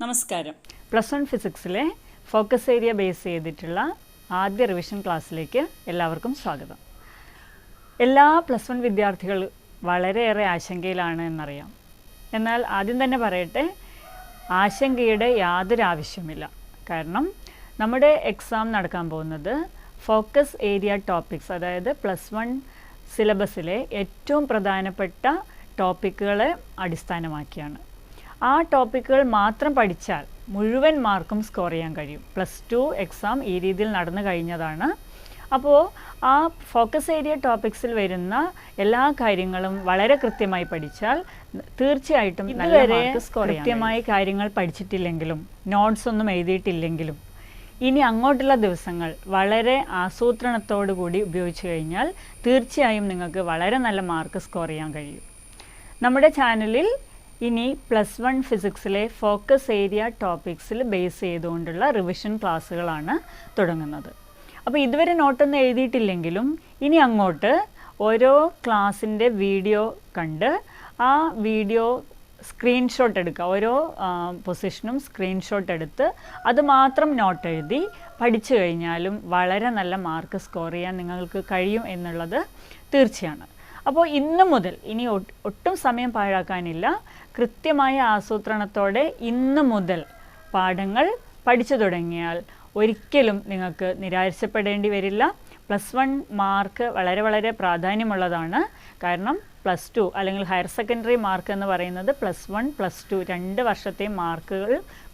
നമസ്കാരം. +1 ഫിസിക്സിലെ focus area base ചെയ്തിട്ടുള്ള ആദ്യ റിവിഷൻ ക്ലാസ്സിലേക്ക് എല്ലാവർക്കും സ്വാഗതം. എല്ലാ +1 വിദ്യാർത്ഥികൾ വളരെയേറെ ആശങ്കയിലാണ് എന്നറിയാം. എന്നാൽ ആദ്യം തന്നെ പറയട്ടെ, ആശങ്കയുടെ യാതൊരു ആവശ്യമില്ല. കാരണം നമ്മുടെ എക്സാം നടക്കാൻ പോകുന്നത് ഫോക്കസ് ഏരിയ ടോപ്പിക്സ്, അതായത് +1 സിലബസിലെ ഏറ്റവും പ്രധാനപ്പെട്ട ടോപ്പിക്കുകളെ അടിസ്ഥാനമാക്കിയാണ്. ആ ടോപ്പിക്കുകൾ മാത്രം പഠിച്ചാൽ മുഴുവൻ മാർക്കും സ്കോർ ചെയ്യാൻ കഴിയും. +2 എക്സാം ഈ രീതിയിൽ നടന്നു കഴിഞ്ഞതാണ്. അപ്പോൾ ആ ഫോക്കസ് ഏരിയ ടോപ്പിക്സിൽ വരുന്ന എല്ലാ കാര്യങ്ങളും വളരെ കൃത്യമായി പഠിച്ചാൽ തീർച്ചയായിട്ടും ഇതുവരെ കൃത്യമായി കാര്യങ്ങൾ പഠിച്ചിട്ടില്ലെങ്കിലും നോട്ട്സ് ഒന്നും എഴുതിയിട്ടില്ലെങ്കിലും ഇനി അങ്ങോട്ടുള്ള ദിവസങ്ങൾ വളരെ ആസൂത്രണത്തോടു കൂടി ഉപയോഗിച്ച് കഴിഞ്ഞാൽ തീർച്ചയായും നിങ്ങൾക്ക് വളരെ നല്ല മാർക്ക് സ്കോർ ചെയ്യാൻ കഴിയും. നമ്മുടെ ചാനലിൽ ഇനി +1 ഫിസിക്സിലെ ഫോക്കസ് ഏരിയ ടോപ്പിക്സിൽ ബേസ് ചെയ്തുകൊണ്ടുള്ള റിവിഷൻ ക്ലാസ്സുകളാണ് തുടങ്ങുന്നത്. അപ്പോൾ ഇതുവരെ നോട്ടൊന്നും എഴുതിയിട്ടില്ലെങ്കിലും ഇനി അങ്ങോട്ട് ഓരോ ക്ലാസ്സിൻ്റെ വീഡിയോ കണ്ട് ആ വീഡിയോ സ്ക്രീൻഷോട്ട് എടുക്കുക, ഓരോ പൊസിഷനും സ്ക്രീൻഷോട്ട് എടുത്ത് അത് മാത്രം നോട്ട് എഴുതി പഠിച്ചു കഴിഞ്ഞാലും വളരെ നല്ല മാർക്ക് സ്കോർ ചെയ്യാൻ നിങ്ങൾക്ക് കഴിയും എന്നുള്ളത് തീർച്ചയാണ്. അപ്പോൾ ഇന്ന് മുതൽ ഇനി ഒട്ടും സമയം പാഴാക്കാനില്ല. കൃത്യമായ ആസൂത്രണത്തോടെ ഇന്ന് മുതൽ പാഠങ്ങൾ പഠിച്ചു തുടങ്ങിയാൽ ഒരിക്കലും നിങ്ങൾക്ക് നിരാശപ്പെടേണ്ടി വരില്ല. +1 മാർക്ക് വളരെ വളരെ പ്രാധാന്യമുള്ളതാണ്. കാരണം +2 അല്ലെങ്കിൽ ഹയർ സെക്കൻഡറി മാർക്ക് എന്ന് പറയുന്നത് +1 +2 2 വർഷത്തെ മാർക്കുകൾ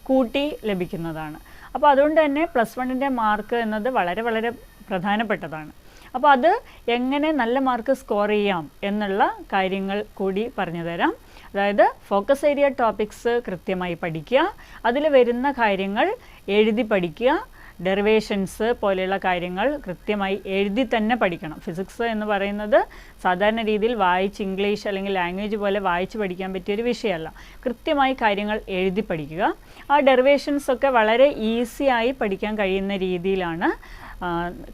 കൂട്ടി ലഭിക്കുന്നതാണ്. അപ്പോൾ അതുകൊണ്ട് തന്നെ +1ൻ്റെ മാർക്ക് എന്നത് വളരെ വളരെ പ്രധാനപ്പെട്ടതാണ്. അപ്പോൾ അത് എങ്ങനെ നല്ല മാർക്ക് സ്കോർ ചെയ്യാം എന്നുള്ള കാര്യങ്ങൾ കൂടി പറഞ്ഞു തരാം. അതായത് ഫോക്കസ് ഏരിയ ടോപ്പിക്സ് കൃത്യമായി പഠിക്കുക, അതിൽ വരുന്ന കാര്യങ്ങൾ എഴുതി പഠിക്കുക, ഡെറിവേഷൻസ് പോലെയുള്ള കാര്യങ്ങൾ കൃത്യമായി എഴുതി തന്നെ പഠിക്കണം. ഫിസിക്സ് എന്ന് പറയുന്നത് സാധാരണ രീതിയിൽ വായിച്ച് ഇംഗ്ലീഷ് അല്ലെങ്കിൽ ലാംഗ്വേജ് പോലെ വായിച്ച് പഠിക്കാൻ പറ്റിയൊരു വിഷയമല്ല. കൃത്യമായി കാര്യങ്ങൾ എഴുതി പഠിക്കുക. ആ ഡെറിവേഷൻസൊക്കെ വളരെ ഈസിയായി പഠിക്കാൻ കഴിയുന്ന രീതിയിലാണ്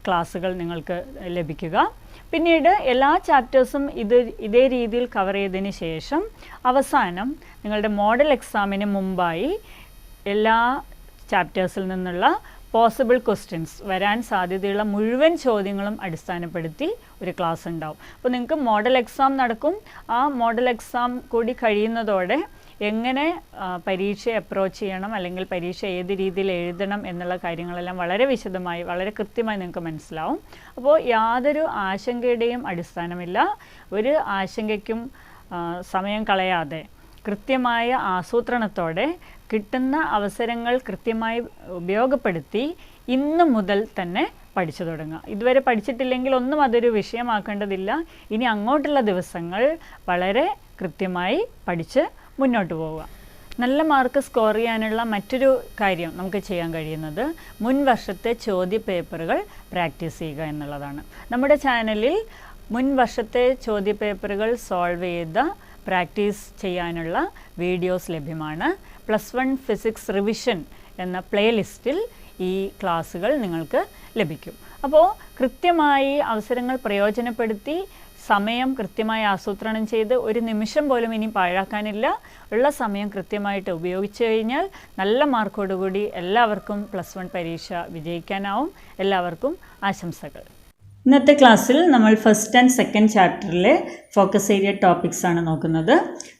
ക്ലാസ്സുകൾ നിങ്ങൾക്ക് ലഭിക്കുക. പിന്നീട് എല്ലാ ചാപ്റ്റേഴ്സും ഇതേ രീതിയിൽ കവർ ചെയ്തതിന് ശേഷം അവസാനം നിങ്ങളുടെ മോഡൽ എക്സാമിന് മുമ്പായി എല്ലാ ചാപ്റ്റേഴ്സിൽ നിന്നുള്ള പോസിബിൾ ക്വസ്റ്റ്യൻസ് വരാൻ സാധ്യതയുള്ള മുഴുവൻ ചോദ്യങ്ങളും അടിസ്ഥാനപ്പെടുത്തി ഒരു ക്ലാസ് ഉണ്ടാവും. അപ്പോൾ നിങ്ങൾക്ക് മോഡൽ എക്സാം നടക്കും. ആ മോഡൽ എക്സാം കൂടി കഴിയുന്നതോടെ എങ്ങനെ പരീക്ഷ അപ്രോച്ച് ചെയ്യണം അല്ലെങ്കിൽ പരീക്ഷ ഏത് രീതിയിൽ എഴുതണം എന്നുള്ള കാര്യങ്ങളെല്ലാം വളരെ വിശദമായി വളരെ കൃത്യമായി നിങ്ങൾക്ക് മനസ്സിലാവും. അപ്പോൾ യാതൊരു ആശങ്കയുടെയും അടിസ്ഥാനമില്ല. ഒരു ആശങ്കയ്ക്കും സമയം കളയാതെ കൃത്യമായ ആസൂത്രണത്തോടെ കിട്ടുന്ന അവസരങ്ങൾ കൃത്യമായി ഉപയോഗപ്പെടുത്തി ഇന്ന് മുതൽ തന്നെ പഠിച്ചു തുടങ്ങുക. ഇതുവരെ പഠിച്ചിട്ടില്ലെങ്കിൽ ഒന്നും അതൊരു വിഷയമാക്കേണ്ടതില്ല. ഇനി അങ്ങോട്ടുള്ള ദിവസങ്ങൾ വളരെ കൃത്യമായി പഠിച്ച് മുന്നോട്ട് പോവുക. നല്ല മാർക്ക് സ്കോർ ചെയ്യാനുള്ള മറ്റൊരു കാര്യം നമുക്ക് ചെയ്യാൻ കഴിയുന്നത് മുൻ വർഷത്തെ ചോദ്യ പേപ്പറുകൾ പ്രാക്ടീസ് ചെയ്യുക എന്നുള്ളതാണ്. നമ്മുടെ ചാനലിൽ മുൻ വർഷത്തെ ചോദ്യ പേപ്പറുകൾ സോൾവ് ചെയ്ത പ്രാക്ടീസ് ചെയ്യാനുള്ള വീഡിയോസ് ലഭ്യമാണ്. +1 ഫിസിക്സ് റിവിഷൻ എന്ന പ്ലേലിസ്റ്റിൽ ഈ ക്ലാസ്സുകൾ നിങ്ങൾക്ക് ലഭിക്കും. അപ്പോൾ കൃത്യമായി അവസരങ്ങൾ പ്രയോജനപ്പെടുത്തി സമയം കൃത്യമായി ആസൂത്രണം ചെയ്ത് ഒരു നിമിഷം പോലും ഇനി പാഴാക്കാനില്ല. ഉള്ള സമയം കൃത്യമായിട്ട് ഉപയോഗിച്ച് കഴിഞ്ഞാൽ നല്ല മാർക്കോടുകൂടി എല്ലാവർക്കും +1 പരീക്ഷ വിജയിക്കാനാവും. എല്ലാവർക്കും ആശംസകൾ. ഇന്നത്തെ ക്ലാസ്സിൽ നമ്മൾ ഫസ്റ്റ് ആൻഡ് സെക്കൻഡ് ചാപ്റ്ററിലെ ഫോക്കസ് ഏരിയ ടോപ്പിക്സ് ആണ് നോക്കുന്നത്.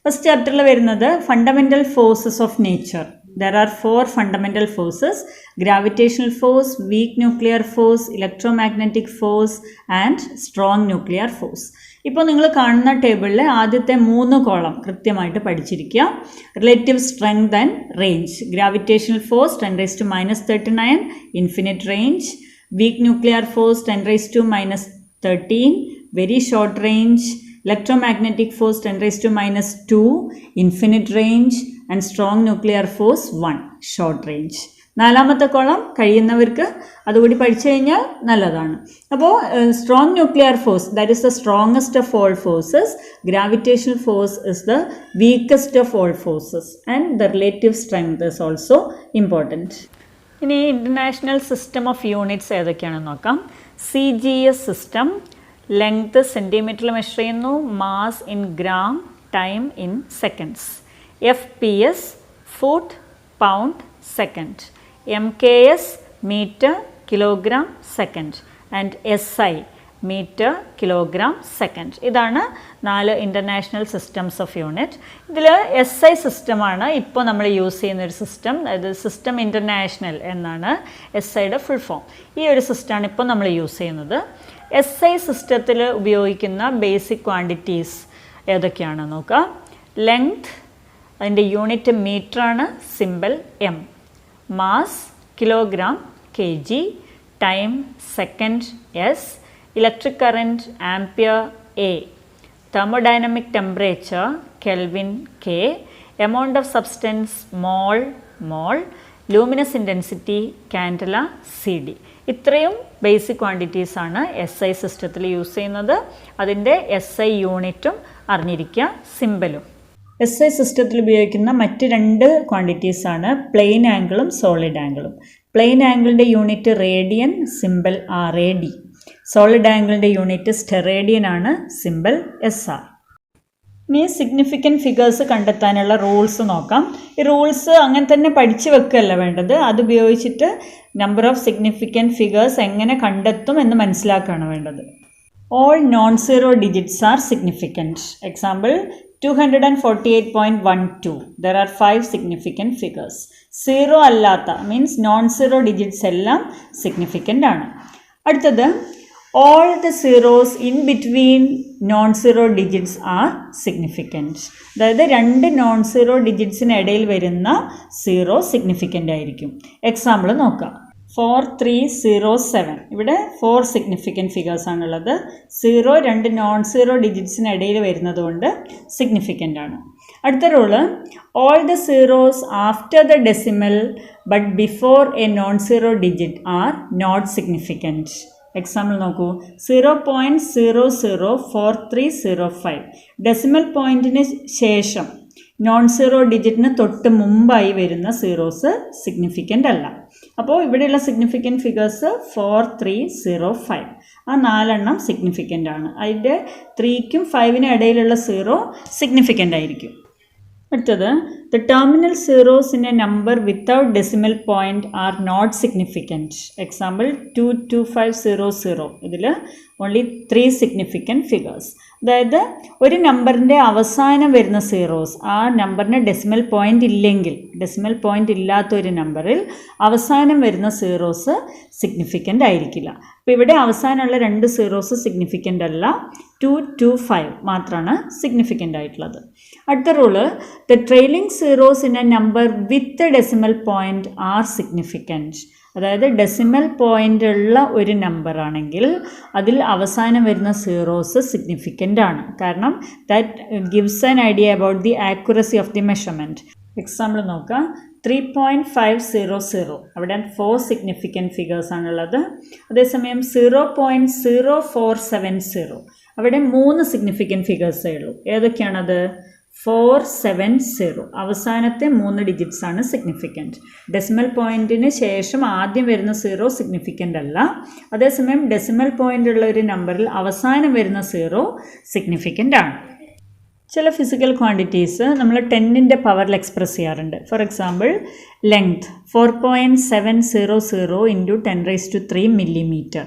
ഫസ്റ്റ് ചാപ്റ്ററിൽ വരുന്നത് fundamental forces of nature. There are 4 fundamental forces: gravitational force, weak nuclear force, electromagnetic force and strong nuclear force. ഇപ്പോൾ നിങ്ങൾ കാണുന്ന ടേബിളിലെ ആദ്യത്തെ 3 കോളം കൃത്യമായിട്ട് പഠിച്ചിരിക്കുക. Relative strength and range. Gravitational force 10⁻39 infinite range. weak nuclear force 10⁻13 very short range. electromagnetic force 10⁻2 infinite range and strong nuclear force 1 short range. നാലാമത്തെ column കഴിയുന്നവർക്ക് അതുകൂടി പഠിച്ചു കഴിഞ്ഞാൽ നല്ലതാണ്. അപ്പോൾ strong nuclear force, that is the strongest of all forces. Gravitational force is the weakest of all forces and the relative strength is also important. ഇനി international system of units ഏതൊക്കെയാണെന്ന് നോക്കാം. CGS സിസ്റ്റം ലെങ്ത് സെൻറ്റിമീറ്ററിൽ measure ചെയ്യുന്നു, mass in gram, time in seconds. FPS foot pound second, MKS meter kilogram second and SI meter kilogram second. ഇതാണ് 4 international systems of unit. ഇതിൽ SI സിസ്റ്റമാണ് ഇപ്പോൾ നമ്മൾ use ചെയ്യുന്നൊരു സിസ്റ്റം. അതായത് സിസ്റ്റം ഇൻ്റർനാഷണൽ എന്നാണ് SIയുടെ ഫുൾ ഫോം. ഈ ഒരു സിസ്റ്റമാണ് ഇപ്പോൾ നമ്മൾ യൂസ് ചെയ്യുന്നത്. SI സിസ്റ്റത്തിൽ ഉപയോഗിക്കുന്ന ബേസിക് ക്വാണ്ടിറ്റീസ് ഏതൊക്കെയാണെന്ന് നോക്കാം. ലെങ്ത്, അതിൻ്റെ യൂണിറ്റ് മീറ്ററാണ്, simple M. Mass kilogram kg, time second S, electric current ampere A, thermodynamic temperature Kelvin K, amount of substance mol, luminous intensity candela CD. ഇത്രയും ബേസിക് ക്വാണ്ടിറ്റീസ് ആണ് SI സിസ്റ്റത്തിൽ use ചെയ്യുന്നത്. അതിൻ്റെ SI യൂണിറ്റും അറിഞ്ഞിരിക്കുക, സിമ്പലും. SI സിസ്റ്റത്തിൽ ഉപയോഗിക്കുന്ന മറ്റ് 2 ക്വാണ്ടിറ്റീസ് ആണ് പ്ലെയിൻ ആംഗിളും സോളിഡ് ആംഗിളും. പ്ലെയിൻ ആംഗിളിൻ്റെ unit radian, symbol RAD. Solid ആംഗിളിൻ്റെ യൂണിറ്റ് സ്റ്റെറേഡിയൻ ആണ്, സിമ്പിൾ SR. ഇനി സിഗ്നിഫിക്കൻറ്റ് ഫിഗേഴ്സ് കണ്ടെത്താനുള്ള റൂൾസ് നോക്കാം. ഈ റൂൾസ് അങ്ങനെ തന്നെ പഠിച്ചു വെക്കുകയല്ല വേണ്ടത്, അതുപയോഗിച്ചിട്ട് നമ്പർ ഓഫ് സിഗ്നിഫിക്കൻറ്റ് ഫിഗേഴ്സ് എങ്ങനെ കണ്ടെത്തും എന്ന് മനസ്സിലാക്കുകയാണ് വേണ്ടത്. All non zero digits are significant. Example 248.12. There are 5 significant figures. Zero അല്ലാത്ത മീൻസ് നോൺ സീറോ ഡിജിറ്റ്സ് എല്ലാം സിഗ്നിഫിക്കൻ്റ് ആണ്. അടുത്തത് all the zeros in between non zero digits are significant. അതായത് 2 നോൺ സീറോ ഡിജിറ്റ്സിന് ഇടയിൽ വരുന്ന സീറോ സിഗ്നിഫിക്കൻ്റ് ആയിരിക്കും. Example നോക്കാം. 4307. ഇവിടെ 4 സിഗ്നിഫിക്കൻറ്റ് ഫിഗേഴ്സ് ആണുള്ളത്. 0 2 നോൺ സീറോ ഡിജിറ്റ്സിന് ഇടയിൽ വരുന്നത് കൊണ്ട് സിഗ്നിഫിക്കൻ്റ് ആണ്. അടുത്ത rule, all the zeros after the decimal but before a non zero digit are not significant. Example നോക്കൂ. 0.004305. ഡെസിമൽ പോയിൻറ്റിന് ശേഷം നോൺ സീറോ ഡിജിറ്റിന് തൊട്ട് മുമ്പായി വരുന്ന സീറോസ് സിഗ്നിഫിക്കൻ്റ് അല്ല. അപ്പോൾ ഇവിടെയുള്ള സിഗ്നിഫിക്കൻറ്റ് ഫിഗേഴ്സ് 4305. ആ 4 സിഗ്നിഫിക്കൻ്റ് ആണ്. അതിൻ്റെ 3ക്കും 5നും ഇടയിലുള്ള സീറോ സിഗ്നിഫിക്കൻ്റ് ആയിരിക്കും. അടുത്തത്, the terminal zeros in a number without decimal point are not significant. Example 22500. ഇതിൽ ഓൺലി 3 സിഗ്നിഫിക്കൻറ്റ് ഫിഗേഴ്സ്. അതായത് ഒരു നമ്പറിൻ്റെ അവസാനം വരുന്ന സീറോസ്, ആ നമ്പറിന് ഡെസിമൽ പോയിൻ്റ് ഇല്ലെങ്കിൽ, ഡെസിമൽ പോയിൻ്റ് ഇല്ലാത്ത ഒരു നമ്പറിൽ അവസാനം വരുന്ന സീറോസ് സിഗ്നിഫിക്കൻ്റ് ആയിരിക്കില്ല. അപ്പോൾ ഇവിടെ അവസാനമുള്ള 2 സീറോസ് സിഗ്നിഫിക്കൻ്റ് അല്ല, 225 മാത്രമാണ് സിഗ്നിഫിക്കൻ്റ് ആയിട്ടുള്ളത്. അടുത്ത rule, the trailing zeros in a number with decimal point are significant. അതായത് ഡെസിമൽ പോയിൻ്റ് ഉള്ള ഒരു നമ്പർ ആണെങ്കിൽ അതിൽ അവസാനം വരുന്ന സീറോസ് സിഗ്നിഫിക്കൻ്റ് ആണ്. കാരണം that gives an idea about the accuracy of the measurement. Example നോക്കാം. 3.500. അവിടെ 4 സിഗ്നിഫിക്കൻറ്റ് ഫിഗേഴ്സ് ആണുള്ളത്. അതേസമയം 0.0470. അവിടെ 3 സിഗ്നിഫിക്കൻറ്റ് ഫിഗേഴ്സേ ഉള്ളൂ. ഏതൊക്കെയാണത്? 470. അവസാനത്തെ 3 ഡിജിറ്റ്സ് ആണ് സിഗ്നിഫിക്കൻറ്റ്. ഡെസിമൽ പോയിൻറ്റിന് ശേഷം ആദ്യം വരുന്ന സീറോ സിഗ്നിഫിക്കൻ്റ് അല്ല. അതേസമയം ഡെസിമൽ പോയിൻ്റ് ഉള്ള ഒരു നമ്പറിൽ അവസാനം വരുന്ന സീറോ സിഗ്നിഫിക്കൻ്റ് ആണ്. ചില ഫിസിക്കൽ ക്വാണ്ടിറ്റീസ് നമ്മൾ 10ൻ്റെ പവറിൽ എക്സ്പ്രസ് ചെയ്യാറുണ്ട്. For example length 4.700 × 10⁻³ millimeter.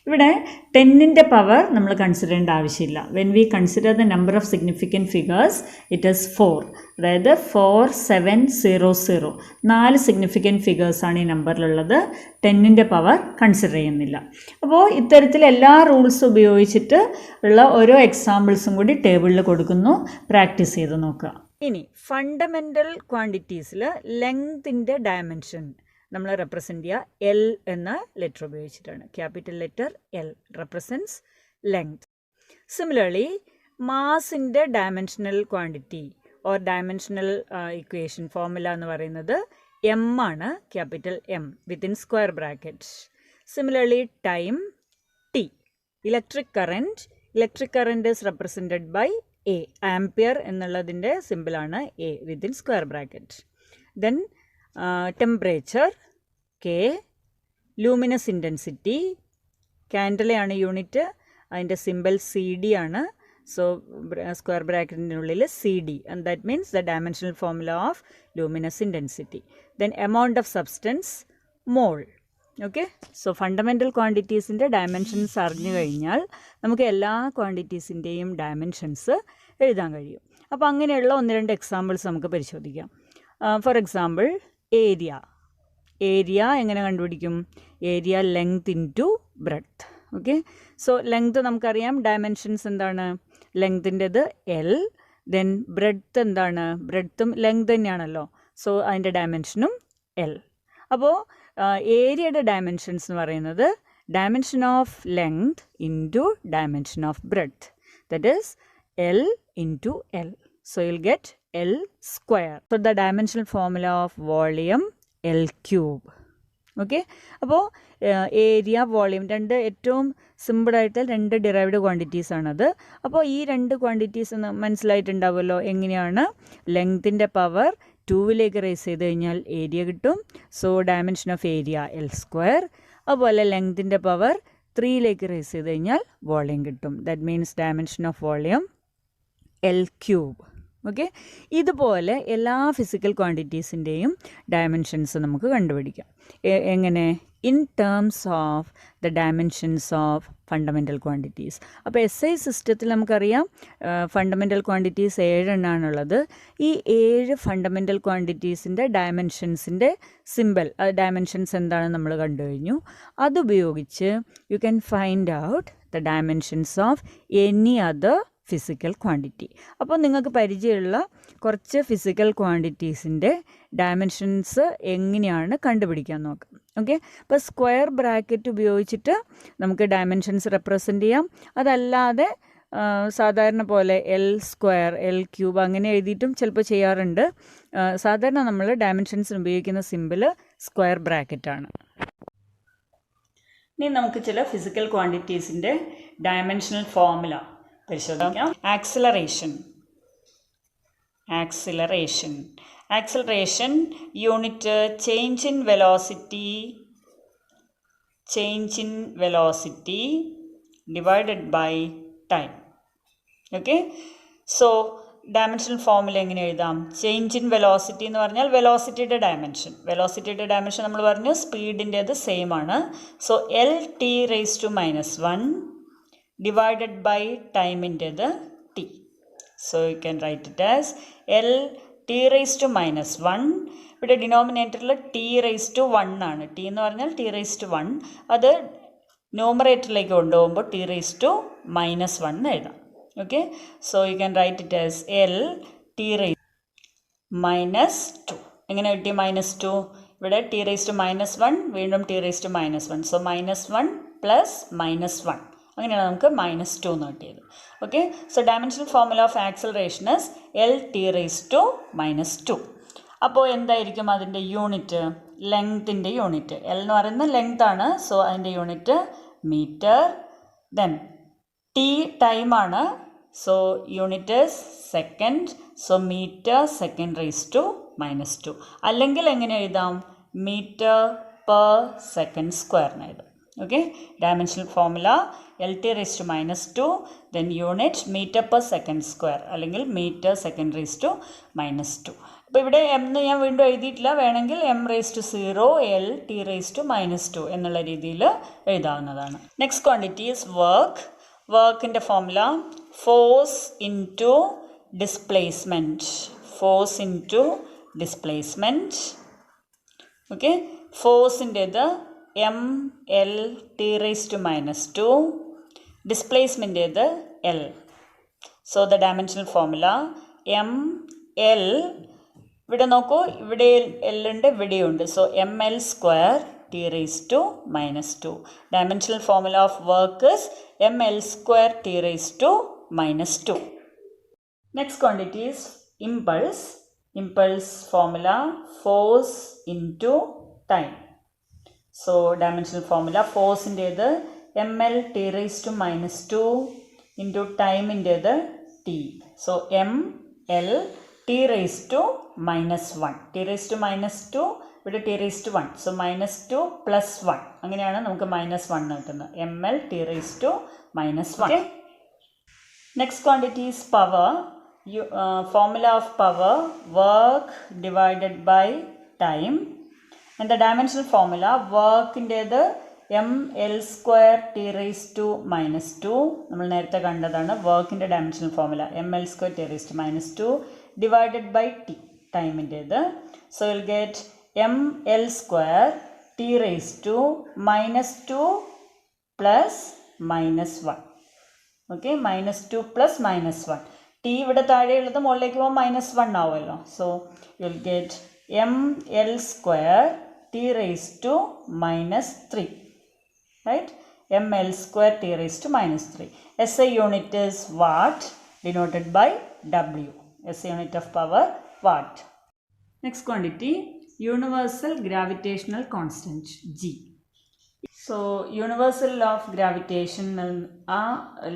ഇവിടെ 10ൻ്റെ പവർ നമ്മൾ കൺസിഡർ ചെയ്യേണ്ട ആവശ്യമില്ല. When we consider the number of significant figures it is 4. അതായത് 4700. 4 സിഗ്നിഫിക്കൻറ്റ് ഫിഗേഴ്സാണ് ഈ നമ്പറിലുള്ളത്. 10ൻ്റെ പവർ കൺസിഡർ ചെയ്യുന്നില്ല. അപ്പോൾ ഇത്തരത്തിൽ എല്ലാ റൂൾസും ഉപയോഗിച്ചിട്ട് ഉള്ള ഓരോ എക്സാമ്പിൾസും കൂടി ടേബിളിൽ കൊടുക്കുന്നു. പ്രാക്ടീസ് ചെയ്ത് നോക്കുക. ഇനി ഫണ്ടമെൻ്റൽ ക്വാണ്ടിറ്റീസിൽ ലെങ്തിൻ്റെ ഡയമെൻഷൻ നമ്മൾ റെപ്രസെൻ്റ് ചെയ്യുക L എന്ന ലെറ്റർ ഉപയോഗിച്ചിട്ടാണ്. Capital letter L represents length. Similarly മാസിൻ്റെ dimensional quantity or dimensional equation formula എന്ന് പറയുന്നത് M ആണ്, capital M within square bracket. Similarly time T. Electric current is represented by A. Ampere എന്നുള്ളതിൻ്റെ സിമ്പിളാണ് A within square bracket. Then temperature K, luminous intensity, കാൻഡലയാണ് unit, അതിൻ്റെ symbol CD ആണ്. So square bracket CD, and that means the dimensional formula of luminous intensity. Then amount of substance, mole. Okay, so fundamental quantities in the dimensions അറിഞ്ഞു കഴിഞ്ഞാൽ നമുക്ക് എല്ലാ ക്വാണ്ടിറ്റീസിൻ്റെയും dimensions എഴുതാൻ കഴിയും. അപ്പോൾ അങ്ങനെയുള്ള ഒന്ന് രണ്ട് എക്സാമ്പിൾസ് നമുക്ക് പരിശോധിക്കാം. ഫോർ എക്സാമ്പിൾ ഏരിയ എങ്ങനെ കണ്ടുപിടിക്കും? Area length into breadth. Okay, so length നമുക്കറിയാം, ഡയമെൻഷൻസ് എന്താണ്? ലെങ്തിൻ്റെത് L, ദെൻ ബ്രെഡ്ത്ത് എന്താണ്? ബ്രെഡ്ത്തും ലെങ്ത് തന്നെയാണല്ലോ, സോ അതിൻ്റെ ഡയമെൻഷനും L. അപ്പോൾ ഏരിയയുടെ ഡയമെൻഷൻസ് എന്ന് പറയുന്നത് dimension of length into dimension of breadth, that is L into L. So you'll get L square. So the dimensional formula of volume L cube. Okay, അപ്പോൾ area, volume രണ്ട് ഏറ്റവും സിമ്പിളായിട്ട് രണ്ട് ഡിറൈവ്ഡ് ക്വാണ്ടിറ്റീസ് ആണത്. അപ്പോൾ ഈ രണ്ട് ക്വാണ്ടിറ്റീസ് മനസ്സിലായിട്ടുണ്ടാവുമല്ലോ. എങ്ങനെയാണ്? ലെങ്ത്തിൻ്റെ പവർ 2 റേസ് ചെയ്ത് കഴിഞ്ഞാൽ ഏരിയ കിട്ടും. So dimension of area L square. അതുപോലെ ലെങ്ത്തിൻ്റെ പവർ 3 റേസ് ചെയ്ത് കഴിഞ്ഞാൽ വോളിയം കിട്ടും. That means dimension of volume L cube. Okay, ഇതുപോലെ എല്ലാ ഫിസിക്കൽ ക്വാണ്ടിറ്റീസിൻ്റെയും ഡയമെൻഷൻസ് നമുക്ക് കണ്ടുപിടിക്കാം. എങ്ങനെ? In terms of the dimensions of fundamental quantities. അപ്പോൾ SI സിസ്റ്റത്തിൽ നമുക്കറിയാം ഫണ്ടമെൻ്റൽ ക്വാണ്ടിറ്റീസ് 7 എണ്ണാണുള്ളത്. ഈ 7 ഫണ്ടമെൻ്റൽ ക്വാണ്ടിറ്റീസിൻ്റെ ഡയമെൻഷൻസിൻ്റെ സിമ്പിൾ, ഡയമെൻഷൻസ് എന്താണെന്ന് നമ്മൾ കണ്ടു കഴിഞ്ഞു. അതുപയോഗിച്ച് you can find out the dimensions of any other physical quantity. അപ്പോൾ നിങ്ങൾക്ക് പരിചയമുള്ള കുറച്ച് ഫിസിക്കൽ ക്വാണ്ടിറ്റീസിൻ്റെ ഡയമെൻഷൻസ് എങ്ങനെയാണ് കണ്ടുപിടിക്കാൻ നോക്കാം. ഓക്കെ, അപ്പോൾ സ്ക്വയർ ബ്രാക്കറ്റ് ഉപയോഗിച്ചിട്ട് നമുക്ക് ഡയമെൻഷൻസ് റെപ്രസെൻ്റ് ചെയ്യാം. അതല്ലാതെ സാധാരണ പോലെ L സ്ക്വയർ, L ക്യൂബ് അങ്ങനെ എഴുതിയിട്ടും ചിലപ്പോൾ ചെയ്യാറുണ്ട്. സാധാരണ നമ്മൾ ഡയമെൻഷൻസിന് ഉപയോഗിക്കുന്ന സിമ്പിൾ സ്ക്വയർ ബ്രാക്കറ്റാണ്. ഇനി നമുക്ക് ചില ഫിസിക്കൽ ക്വാണ്ടിറ്റീസിൻ്റെ ഡയമെൻഷണൽ ഫോർമുല പരിശോധിക്കാം. Acceleration unit change in velocity divided by time. Okay, so dimensional formula എങ്ങനെ എഴുതാം? ചേഞ്ച് ഇൻ വെലോസിറ്റി എന്ന് പറഞ്ഞാൽ വെലോസിറ്റിയുടെ ഡയമെൻഷൻ നമ്മൾ പറഞ്ഞു സ്പീഡിൻ്റേത് സെയിം ആണ്. So LT⁻⁻1 divided by time ഇൻ്റേത് T. So you can write it as LT⁻⁻1. ഇവിടെ ഡിനോമിനേറ്ററിൽ T⁻1 ആണ്. T എന്ന് പറഞ്ഞാൽ T⁻1. അത് ന്യൂമറേറ്ററിലേക്ക് കൊണ്ടുപോകുമ്പോൾ T⁻⁻1 എഴുതാം. Okay, so you can write it as LT⁻⁻2. എങ്ങനെ കിട്ടി -2? ഇവിടെ T⁻⁻1 വീണ്ടും T⁻⁻1. സോ -1 പ്ലസ് -1 അങ്ങനെയാണ് നമുക്ക് -2 എന്ന് കിട്ടിയത്. Okay, so dimensional formula of acceleration is LT⁻⁻2. അപ്പോൾ എന്തായിരിക്കും അതിൻ്റെ യൂണിറ്റ്? ലെങ്ത്തിൻ്റെ യൂണിറ്റ്. L എന്ന് പറയുന്നത് ലെങ്ത് ആണ്. സോ അതിൻ്റെ യൂണിറ്റ് മീറ്റർ. ദെൻ T ടൈമാണ്. So unit second. So metre (2) അല്ലെങ്കിൽ എങ്ങനെ എഴുതാം? മീറ്റർ പെർ സെക്കൻഡ് സ്ക്വയറിന് എഴുതാം. Okay, dimensional formula LT⁻⁻2, then unit metre per second square അല്ലെങ്കിൽ മീറ്റർ (2). അപ്പോൾ ഇവിടെ M ഞാൻ വീണ്ടും എഴുതിയിട്ടില്ല. വേണമെങ്കിൽ m⁻�0 LT⁻⁻2 എന്നുള്ള രീതിയിൽ എഴുതാവുന്നതാണ്. Next quantity is work. വർക്കിൻ്റെ formula force into displacement. Okay, ഫോഴ്സിൻ്റേത് mLT⁻⁻2, ഡിസ്പ്ലേസ്മെൻറ്റേത് L. So the dimensional formula mL. ഇവിടെ നോക്കൂ, ഇവിടെ L ഉണ്ട്, ഇവിടെയുണ്ട്. So mL² T⁻⁻2. Dimensional formula of work is mL² T⁻⁻2. Next quantity is impulse. Impulse formula force into time. So dimensional formula force in the mL T⁻⁻2 into time in the T. So mL T⁻⁻1. T⁻⁻2 ഇവിടെ T⁻1. So -2 + 1 അങ്ങനെയാണ് നമുക്ക് -1 കിട്ടുന്നത്. mL T⁻⁻1. Next quantity is power. Formula of power, work divided by time. And the dimensional formula, work into ml square t raised to minus 2. നമ്മൾ നേരത്തെ കണ്ടതാണ് വർക്കിൻ്റെ dimensional formula ml square t raised to minus 2 divided by t, ടൈമിൻ്റേത്. So you'll get ml square t raised to minus 2 plus minus 1. Okay, minus 2 plus minus 1. t ഇവിടെ താഴെയുള്ളത് മുകളിലേക്ക് പോകുമ്പോൾ minus 1 ആവുമല്ലോ. So you'll get ml square t raised to minus 3. Right? ml square t raised to minus 3. SI unit is watt, denoted by W. SI unit of power, watt. Next quantity, universal gravitational constant, G. So, universal law of gravitation,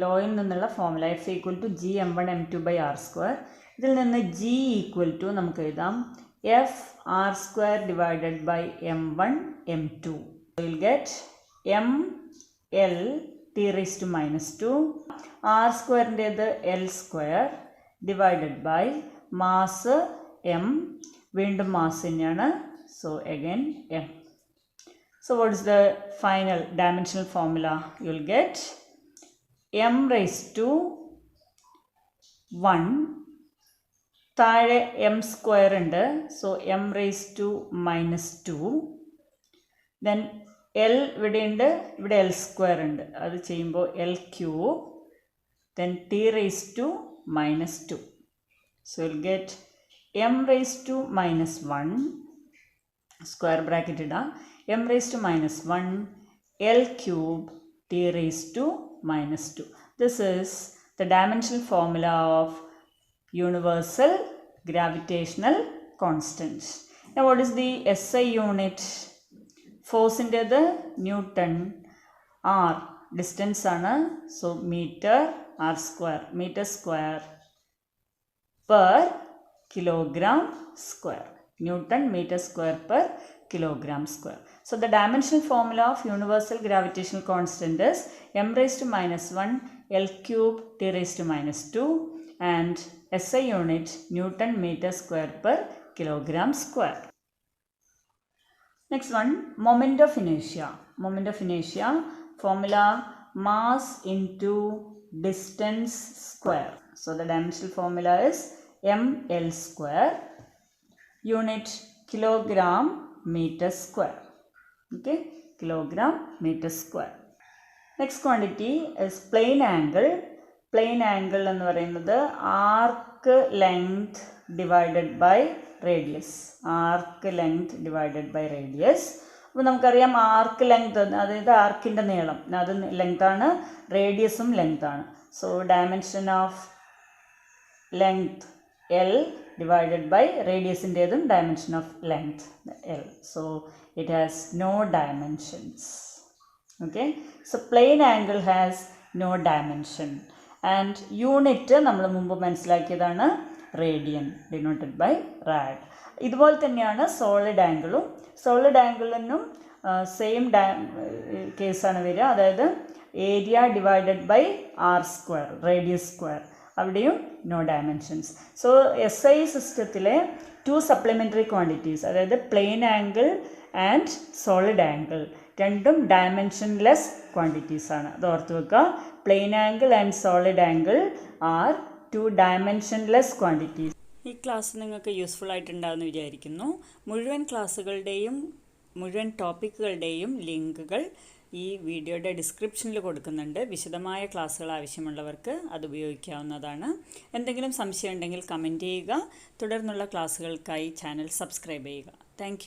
law in the formula F equal to G m1 m2 by r square. Then G equal to F r square divided by m1 m2. So, we will get m l t raised to minus 2 r square l square divided by mass m വീണ്ടും mass തന്നെയാണ്. So again m. So what is the final dimensional formula? You will get m raised to 1 താഴെ m square ഉണ്ട്. So m raised to minus 2. Then L ഇവിടെയുണ്ട്, ഇവിടെ L square ഉണ്ട്, അത് ചെയ്യുമ്പോൾ L cube, then t raised to minus 2. So you'll get m raised to minus 1, square bracket ഇടാം, m raised to minus 1, L cube, t raised to minus 2. This is the dimensional formula of universal gravitational constant. Now what is the SI unit? Force into the Newton, R distance ആണ്, so meter r square, meter square per kilogram square, Newton meter square per kilogram square. So the dimensional formula of universal gravitational constant is m raised to minus 1, L cube, t raised to minus 2, and SI unit Newton meter square per kilogram square. Next one, moment of inertia. Moment of inertia formula, mass into distance square. So the dimensional formula is ml square, unit kilogram meter square. Okay, kilogram meter square. Next quantity is plane angle. Plane angle എന്ന് പറയുന്നത് arc length divided by radius. Arc length divided by radius. അപ്പോൾ നമുക്കറിയാം arc length, അതായത് ആർക്കിൻ്റെ നീളം, അത് length ആണ്, റേഡിയസും length ആണ്. So dimension of length L divided by റേഡിയസിൻ്റേതും dimension of length L. So it has no dimensions. Okay, so plane angle has no dimension. And unit നമ്മൾ മുമ്പ് മനസ്സിലാക്കിയതാണ് റേഡിയൻ, ഡിനോട്ടഡ് ബൈ റാഡ്. ഇതുപോലെ തന്നെയാണ് solid ആംഗിളും. Solid ആംഗിളിനും same കേസാണ് വരിക, അതായത് area divided by R square, radius square, അവിടെയും no dimensions. So S I സിസ്റ്റത്തിലെ 2 സപ്ലിമെൻ്ററി ക്വാണ്ടിറ്റീസ്, അതായത് plane angle and solid angle, രണ്ടും ഡയമെൻഷൻലെസ് ക്വാണ്ടിറ്റീസ് ആണ്. അത് ഓർത്ത് വെക്കുക. Plane angle and solid angle are 2 dimensionless quantities. ഈ ക്ലാസ് നിങ്ങൾക്ക് യൂസ്ഫുൾ ആയിട്ടുണ്ടാകുമെന്ന് വിചാരിക്കുന്നു. മുഴുവൻ ക്ലാസ്സുകളുടെയും മുഴുവൻ ടോപ്പിക്കുകളുടെയും ലിങ്കുകൾ ഈ വീഡിയോയുടെ ഡിസ്ക്രിപ്ഷനിൽ കൊടുക്കുന്നുണ്ട്. വിശദമായ ക്ലാസ്സുകൾ ആവശ്യമുള്ളവർക്ക് അത് ഉപയോഗിക്കാവുന്നതാണ്. എന്തെങ്കിലും സംശയം ഉണ്ടെങ്കിൽ കമൻറ്റ് ചെയ്യുക. തുടർന്നുള്ള ക്ലാസ്സുകൾക്കായി ചാനൽ സബ്സ്ക്രൈബ് ചെയ്യുക. താങ്ക്